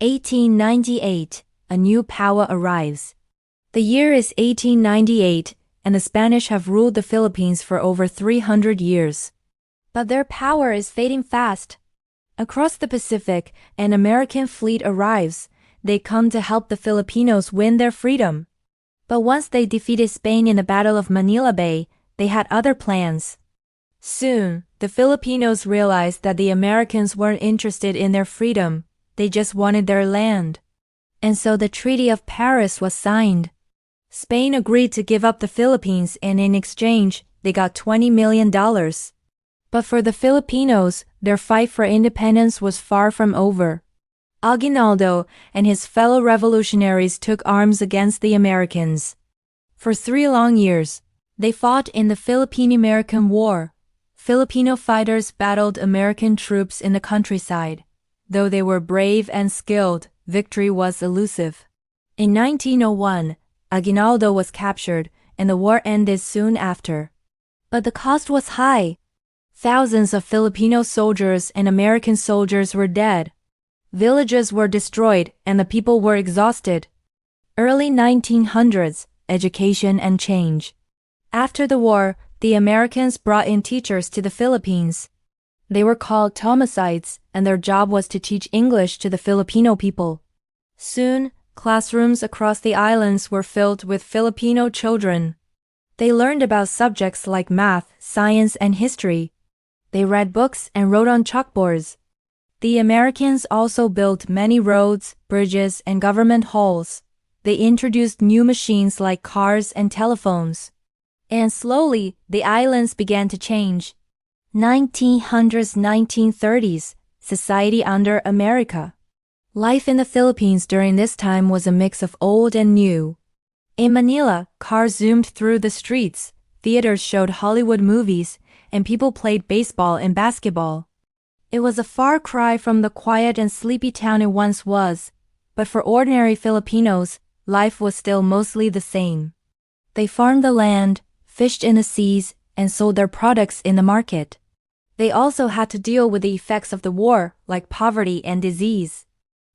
1898. A new power arrives. The year is 1898, and the Spanish have ruled the Philippines for over 300 years. But their power is fading fast. Across the Pacific, an American fleet arrives. They come to help the Filipinos win their freedom. But once they defeated Spain in the Battle of Manila Bay, they had other plans. Soon, the Filipinos realized that the Americans weren't interested in their freedom, they just wanted their land. And so the Treaty of Paris was signed. Spain agreed to give up the Philippines, and in exchange, they got $20 million. But for the Filipinos, their fight for independence was far from over. Aguinaldo and his fellow revolutionaries took arms against the Americans. For 3 long years, they fought in the Philippine-American War. Filipino fighters battled American troops in the countryside. Though they were brave and skilled, victory was elusive. In 1901, Aguinaldo was captured, and the war ended soon after. But the cost was high. Thousands of Filipino soldiers and American soldiers were dead. Villages were destroyed, and the people were exhausted. Early 1900s, education and change. After the war, the Americans brought in teachers to the Philippines. They were called Thomasides, and their job was to teach English to the Filipino people. Soon, classrooms across the islands were filled with Filipino children. They learned about subjects like math, science, and history. They read books and wrote on chalkboards. The Americans also built many roads, bridges, and government halls. They introduced new machines like cars and telephones. And slowly, the islands began to change. 1900s, 1930s, society under America. Life in the Philippines during this time was a mix of old and new. In Manila, cars zoomed through the streets, theaters showed Hollywood movies, and people played baseball and basketball. It was a far cry from the quiet and sleepy town it once was, but for ordinary Filipinos, life was still mostly the same. They farmed the land, fished in the seas, and sold their products in the market. They also had to deal with the effects of the war, like poverty and disease.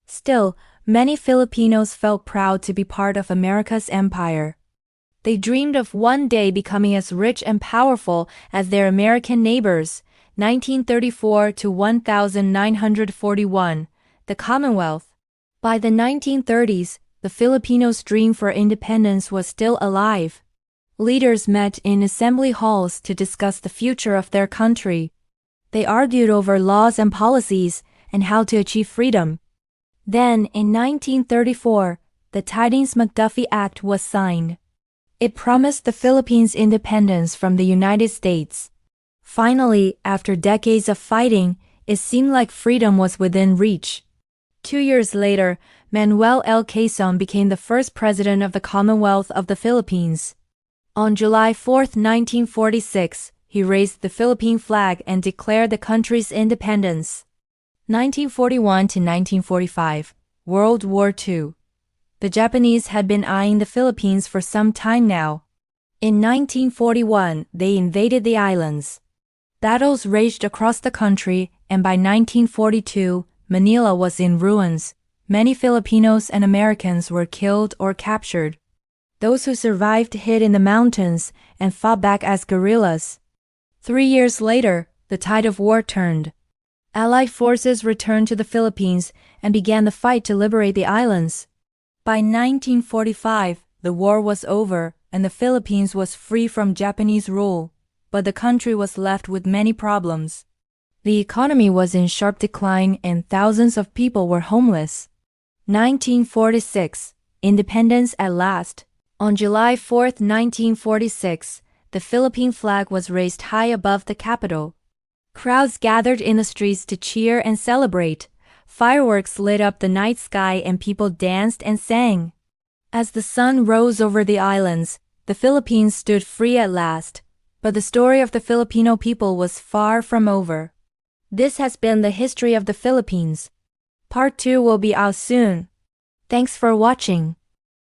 Still, many Filipinos felt proud to be part of America's empire. They dreamed of one day becoming as rich and powerful as their American neighbors. 1934 to 1941, the Commonwealth. By the 1930s, the Filipinos' dream for independence was still alive. Leaders met in assembly halls to discuss the future of their country. They argued over laws and policies and how to achieve freedom. Then, in 1934, the Tydings-McDuffie Act was signed. It promised the Philippines independence from the United States. Finally, after decades of fighting, it seemed like freedom was within reach. 2 years later, Manuel L. Quezon became the first president of the Commonwealth of the Philippines. On July 4, 1946, he raised the Philippine flag and declared the country's independence. 1941 to 1945, World War II. The Japanese had been eyeing the Philippines for some time now. In 1941, they invaded the islands. Battles raged across the country, and by 1942, Manila was in ruins. Many Filipinos and Americans were killed or captured. Those who survived hid in the mountains and fought back as guerrillas. 3 years later, the tide of war turned. Allied forces returned to the Philippines and began the fight to liberate the islands. By 1945, the war was over and the Philippines was free from Japanese rule, but the country was left with many problems. The economy was in sharp decline and thousands of people were homeless. 1946, independence at last. On July 4, 1946, the Philippine flag was raised high above the capital. Crowds gathered in the streets to cheer and celebrate. Fireworks lit up the night sky and people danced and sang. As the sun rose over the islands, the Philippines stood free at last. But the story of the Filipino people was far from over. This has been the history of the Philippines. Part 2 will be out soon. Thanks for watching.